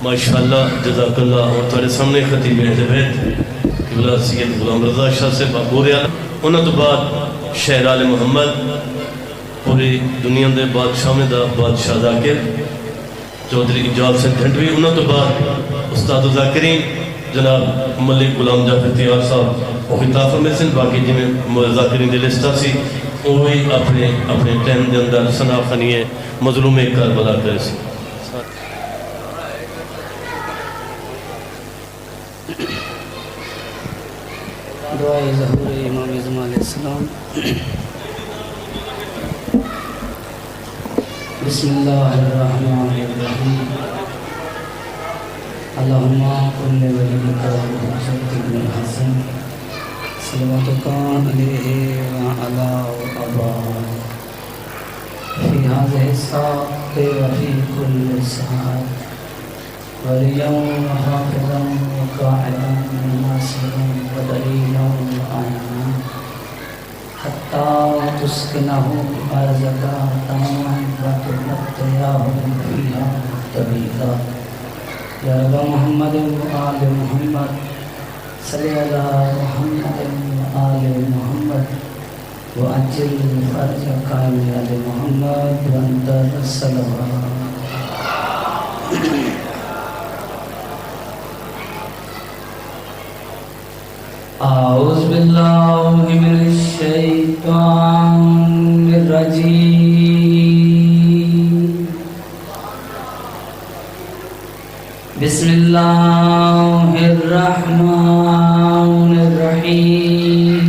ماشاءاللہ جزاک اللہ. اور تھوڑے سامنے خطیب اہل بیت قبلہ سید غلام رضا شاہ سے بابور عالم انہوں تو بعد شہر آل محمد پوری دنیا دے بادشاہ دا بادشاہ ذاکر چودھری اجال سے دھنڈوی انہوں تو بعد استاد ذاکرین جناب ملک غلام جعفر تیار صاحب وہ خطاب فرمائے سن. باقی جی میں ذاکرین دے لسٹہ سی وہی اپنے ٹائم دے اندر ثنا خنیے مظلوم کربلا کرے سی. دعائے ظہور امام اعظم علیہ السلام. بسم اللہ الرحمن الرحیم. اللہم کل ولیک وحجت ابن الحسن صلواتک علیہ وعلا آبائہ فی هذه الساعة وفی کل ساعة وليا وحافظا وقاعدا وناصرا ودليلا وعينا حتى تسكنه أرضك تاما وتمتعه فيها طويلا. يا رب محمد وآل محمد صل على محمد وآل محمد وأجل فرجك يا محمد وأنت الصلوات. أعوذ بالله من الشيطان الرجيم. بسم الله الرحمن الرحيم.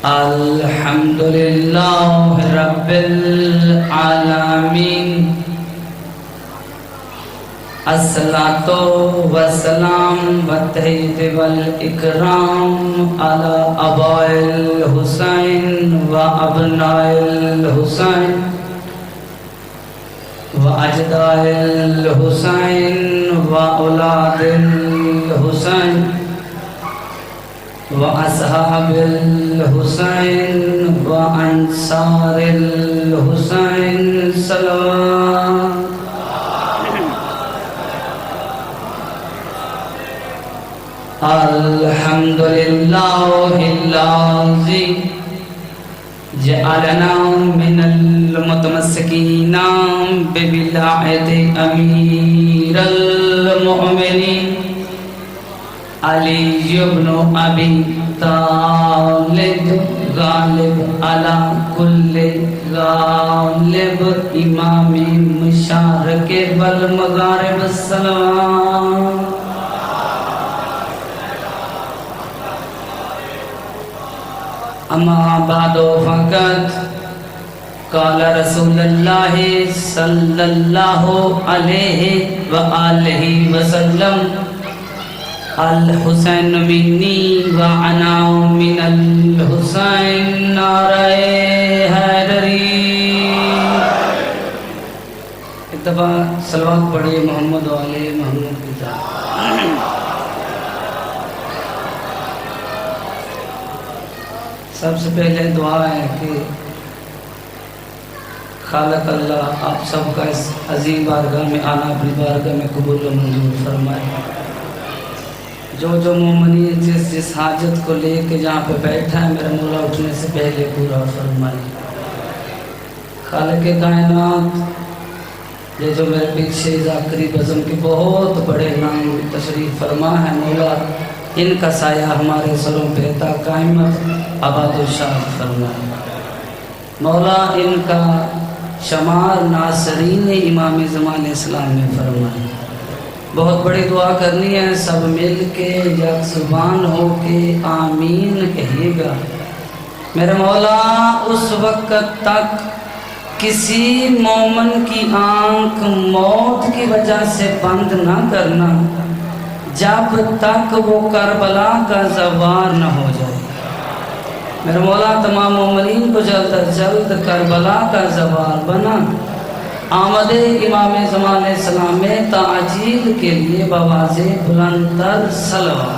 الحمد لله رب العالمين. الصلاة والسلام والتحية والإكرام على آباء الحسين وأبناء الحسين وأجداد الحسين وأولاد الحسين وأصحاب الحسين وأنصار الحسين صلوات. الحمد لله الذي جعلنا من المتمسكين بولاية أمير المؤمنين علي بن أبي طالب غالب على كل غالب إمام مشارق والمغارب السلام. اما بعد فقط قال رسول اللہ صلی اللہ علیہ وآلہ وسلم الحسین منی وانا من الحسین نعرہ حیدری. ایک دفعہ صلوات پڑھیے محمد و آل محمد کی طرح. سب سے پہلے دعا ہے کہ خالق اللہ آپ سب کا اس عظیم بارگاہ میں آنا اپنی بارگاہ میں قبول و منظور فرمائے. جو مومنین جس حاجت کو لے کے جہاں پہ بیٹھا ہے میرا مولا اٹھنے سے پہلے پورا فرمائے. خالق کائنات یہ جو میرے پیچھے ذاکری بزم کے بہت بڑے نام تشریف فرما ہے مولا ان کا سایہ ہمارے سروں پہ تا قائمت آباد و شاد فرمائے. مولا ان کا شمار ناصرین امام اعظم علیہ السلام نے فرمائے. بہت بڑی دعا کرنی ہے سب مل کے یک زبان ہو کے آمین کہے گا. میرے مولا اس وقت تک کسی مومن کی آنکھ موت کی وجہ سے بند نہ کرنا جب تک وہ کربلا کا زوار نہ ہو جائے. میرے مولا تمام مومنین کو جلد از جلد کربلا کا زوار بنا آمد امام اعظم علیہ السلام میں تعجیل کے لیے بواز بلندر صلوات.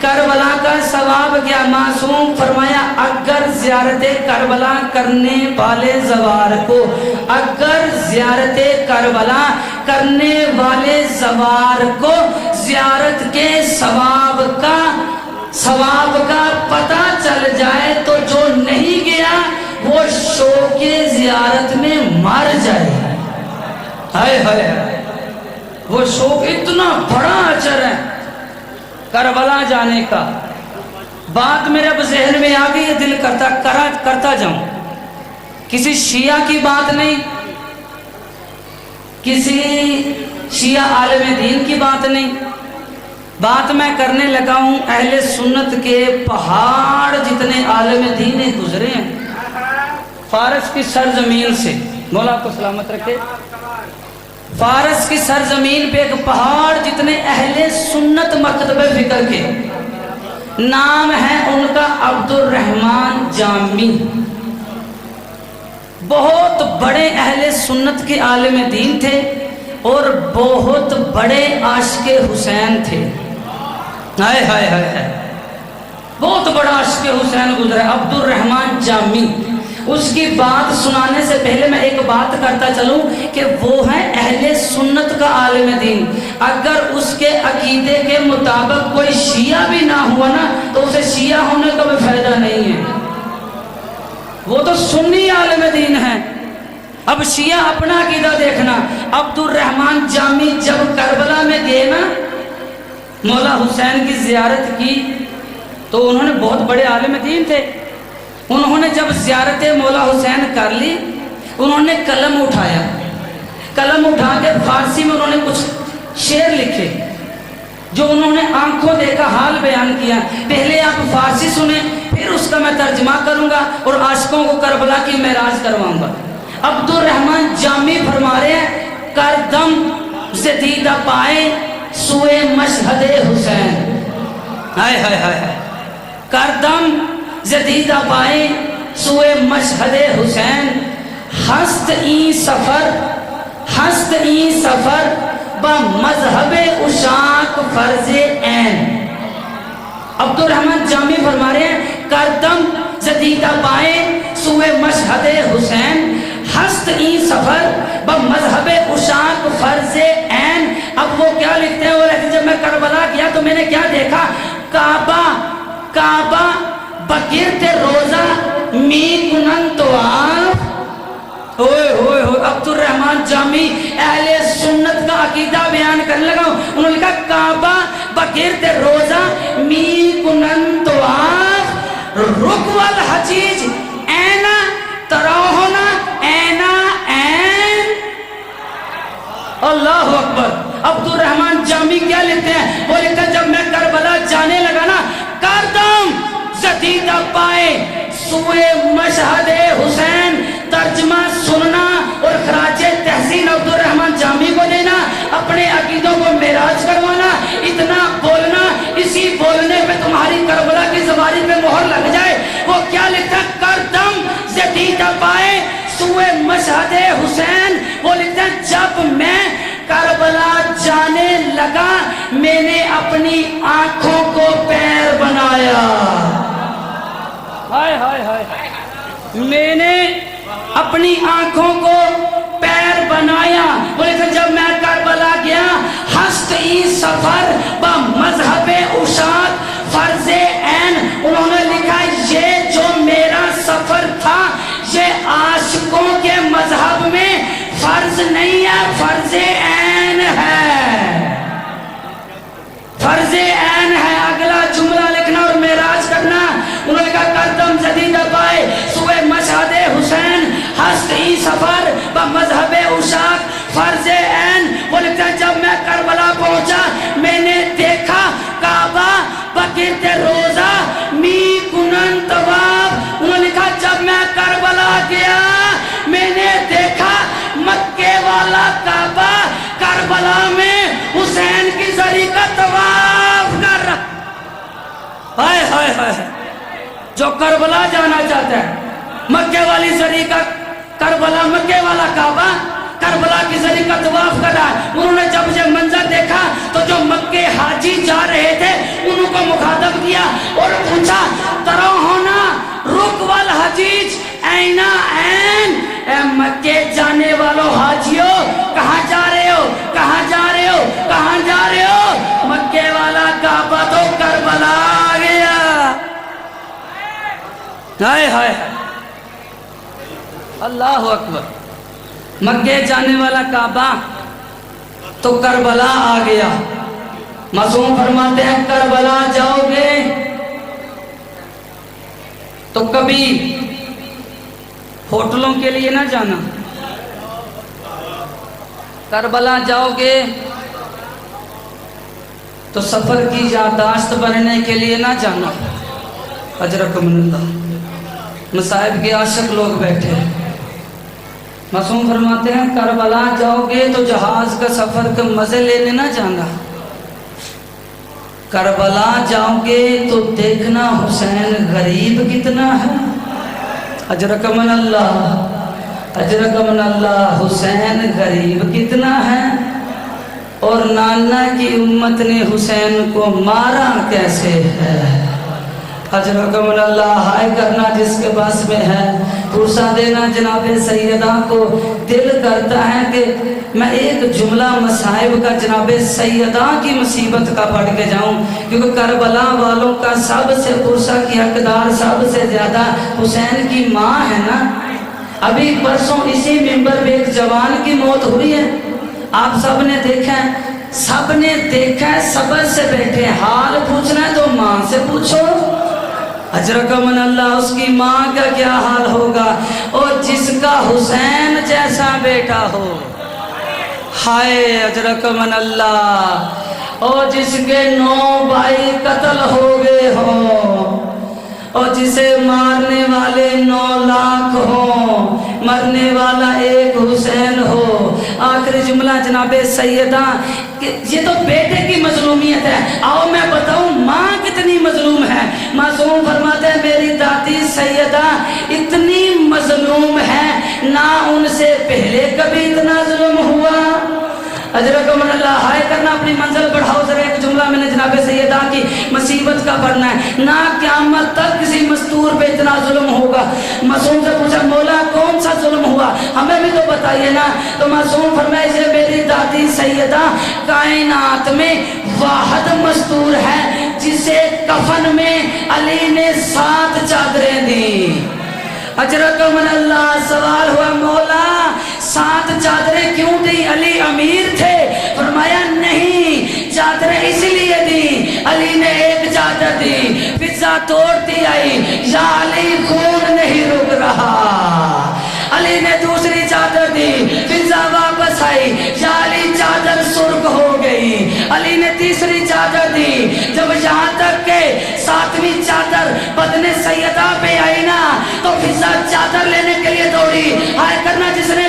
کربلا کا ثواب کیا؟ معصوم فرمایا اگر زیارت کربلا کرنے والے زوار کو، اگر زیارت کربلا کرنے والے زوار کو زیارت کے ثواب کا پتہ چل جائے تو جو نہیں گیا وہ شوق زیارت میں مر جائے۔ ہائے ہائے، وہ شوق اتنا بڑا اجر ہے کربلا جانے کا۔ بات میرے اب ذہن میں آ گئی، دل کرتا جاؤں۔ کسی شیعہ کی بات نہیں، کسی شیعہ عالم دین کی بات نہیں، بات میں کرنے لگا ہوں اہل سنت کے پہاڑ جتنے عالم دین گزرے ہیں فارس کی سرزمین سے، مولا کو سلامت رکھے، فارس کی سرزمین پہ ایک پہاڑ جتنے اہل سنت مکتب فکر کے، نام ہے ان کا عبد الرحمن جامی، بہت بڑے اہل سنت کے عالم دین تھے اور بہت بڑے عاشق حسین تھے۔ ہائے ہائے ہائے، بہت بڑا عاشق حسین گزرا عبد الرحمن جامی۔ اس کی بات سنانے سے پہلے میں ایک بات کرتا چلوں کہ وہ ہے اہل سنت کا عالم دین۔ اگر اس کے عقیدے کے مطابق کوئی شیعہ بھی نہ ہوا نا تو اسے شیعہ ہونے کا بھی فائدہ نہیں ہے، وہ تو سنی عالم دین ہے۔ اب شیعہ اپنا عقیدہ دیکھنا، عبد الرحمن جامی جب کربلا میں گئے نا، مولا حسین کی زیارت کی تو انہوں نے بہت بڑے عالم دین تھے، انہوں نے جب زیارت مولا حسین کر لی انہوں نے قلم اٹھایا، قلم اٹھا کے فارسی میں انہوں نے کچھ شعر لکھے جو انہوں نے آنکھوں دیکھا حال بیان کیا۔ پہلے آپ فارسی سنیں پھر اس کا میں ترجمہ کروں گا اور عاشقوں کو کربلا کی معراج کرواؤں گا۔ عبد الرحمن جامی فرما رہے ہیں، کردم زدیدہ پائے سوئے مشہد حسین، ہائے ہائے ہائے، کردم زدیدہ پائے سوئے مشہد حسین، ہست این سفر با مذہب اشاق فرض عین۔ عبد الرحمن جامی فرما رہے ہیں، کردم زدیدہ پائے سوئے مشہد حسین، ہست این سفر با مذہب اشاق فرض عین۔ اب وہ کیا لکھتے ہیں، وہ لکھتے ہیں جب میں کربلا گیا تو میں نے کیا دیکھا، کعبہ بگرد روزہ می کنن طواف۔ ہوئے ہوئے ہوئے، عبد الرحمن جامی اہل سنت کا عقیدہ بیان کرنے لگا، انہوں نے کہا کعبہ بگرد روزہ می کنن طواف، رکو الحجیج اینا تراہنا اینا این۔ اللہ اکبر۔ عبد الرحمن جامی کیا لکھتے ہیں، وہ لکھتے ہیں جب میں کربلا جانے لگا نا، کردم زدیدہ پائے سوئے مشہد حسین، ترجمہ سننا اور خراج تحسین عبد الرحمن جامی کو دینا، اپنے عقیدوں کو معراج کروانا، اتنا بولنا، اسی بولنے پہ تمہاری کربلا کی زبانی پہ مہر لگ جائے۔ وہ کیا لکھتا ہے، کردم زدیدہ پائے سوئے مشہد حسین، وہ لکھتا ہے جب میں کربلا جانے لگا میں نے اپنی آنکھوں کو پیر بنایا، ہائے ہائے ہائے، میں نے اپنی آنکھوں کو پیر بنایا۔ بولے جب میں کربلا گیا، ہست این سفر با مذہب اشاق فرض عین، انہوں نے لکھا یہ جو میرا سفر تھا یہ عاشقوں کے مذہب میں فرض نہیں ہے، فرض عین ہے، فرض عین ہے۔ اگلا جملہ لکھنا اور معراج کرنا، انہوں نے کہا قدم زدیدہ پائے سوئے مشہد حسین، ہست این سفر با مذہب اشاق فرض عین۔ وہ لکھتا ہے جب میں کربلا پہنچا میں نے دیکھا کعبہ بگرد روزہ می کنن طواف۔ انہوں نے لکھا جب میں کربلا گیا میں نے دیکھا مکے والا کعبہ کربلا میں حسین کی زری کا طواف کر رہا۔ ہائے ہائے ہائے، جو کربلا جانا چاہتا ہے، مکے والی زری کا کربلا، مکے والا کعبہ کربلا کی زری کا طواف کر رہا ہے۔ انہوں نے جب یہ منظر دیکھا تو جو مکے حاجی جا رہے تھے انہوں کو مخاطب اور پوچھا ترو ہونا رک والحجیج اینا این، اے مکے جانے والوں حاجیوں کہاں جا رہے ہو، کہاں جا رہے ہو، کہاں جا رہے ہو؟ مکے والا کعبہ تو کربلا آ گیا۔ ہائے ہائے اللہ اکبر، مکے جانے والا کعبہ تو کربلا آ گیا۔ معصوم فرماتے ہیں کربلا جاؤ گے تو کبھی ہوٹلوں کے لیے نہ جانا، کربلا جاؤ گے تو سفر کی یادداشت بننے کے لیے نہ جانا۔ اجرکم اللہ، مصائب کے عاشق لوگ بیٹھے۔ معصوم فرماتے ہیں کربلا جاؤ گے تو جہاز کا سفر کے مزے لینے نہ جانا، کربلا جاؤ گے تو دیکھنا حسین غریب کتنا ہے۔ اجرکم اللہ، اجرکم اللہ، حسین غریب کتنا ہے اور نانا کی امت نے حسین کو مارا کیسے ہے۔ اجرکم اللہ، ہائے کرنا جس کے پاس میں ہے، پرسا دینا جناب سیدہ کو۔ دل کرتا ہے کہ میں ایک جملہ مصائب کا جناب سیدہ کی مصیبت کا پڑھ کے جاؤں، کیونکہ کربلا والوں کا سب سے پرسا کی حقدار سب سے زیادہ حسین کی ماں ہے نا۔ ابھی پرسوں اسی منبر پہ ایک جوان کی موت ہوئی ہے، آپ سب نے دیکھا ہے، سب نے دیکھا ہے، صبر سے بیٹھے، حال پوچھنا ہے تو ماں سے پوچھو۔ اجرکم اللہ، اس کی ماں کا کیا حال ہوگا، اور جس کا حسین جیسا بیٹا ہو، ہائے اجرکم اللہ، اور جس کے 9 بھائی قتل ہو گئے ہوں، اور جسے مارنے والے 9 لاکھ ہوں، مرنے والا ایک حسین ہو۔ آخری جملہ جناب سیدہ، یہ تو بیٹے کی مظلومیت ہے، آؤ میں بتاؤں ماں کتنی مظلوم ہے۔ معصوم فرماتے ہیں میری دادی سیدہ اتنی مظلوم ہے، نہ ان سے پہلے کبھی اتنا ظلم ہوا۔ اجرکم اللہ، ہائے کرنا اپنی منزل بڑھاؤ ذرا، ایک جملہ میں نے جناب سیدہ کی مصیبت کا پڑھنا ہے، نہ قیامت تک کسی مستور پہ اتنا ظلم ہوگا۔ معصوم سے پوچھا مولا کون سا ظلم ہوا، ہمیں بھی تو بتائیے نا۔ تو معصوم فرمائے سے میری دادی سیدہ کائنات میں واحد مستور ہے جسے کفن میں علی نے 7 چادریں دی۔ اجرکم اللہ، سوال ہوا مولا 7 چادریں کیوں دی، علی امیر تھے؟ فرمایا نہیں، چادریں اس لیے دی، علی نے ایک چادر دی، فضا توڑتی آئی، یا علی خون نہیں رک رہا، علی نے دوسری چادر دی، فضا واپس آئی، یا علی چادر سرخ ہو گئی، علی نے تیسری چادر دی، جب یہاں تک کہ 7ویں چادر بدن سیدہ پہ آئی نا تو فضا چادر لینے کے لیے دوڑی۔ ہائے کرنا جس نے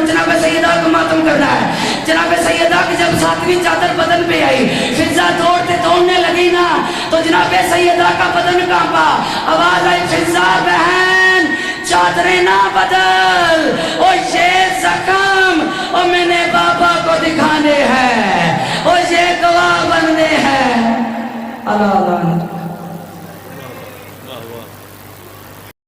جناب سیدہ کو ماتم کرنا ہے، جناب سیدہ کی جب 7ویں چادر بدن پہ آئی، فضا دوڑنے لگی نا تو جناب سیدہ کا بدن کانپا، آواز آئی فضا بہن چادریں نہ بدل، او یہ زخم او میں نے بابا کو دکھانے ہیں، او یہ گواہ بننے ہیں۔ اللہ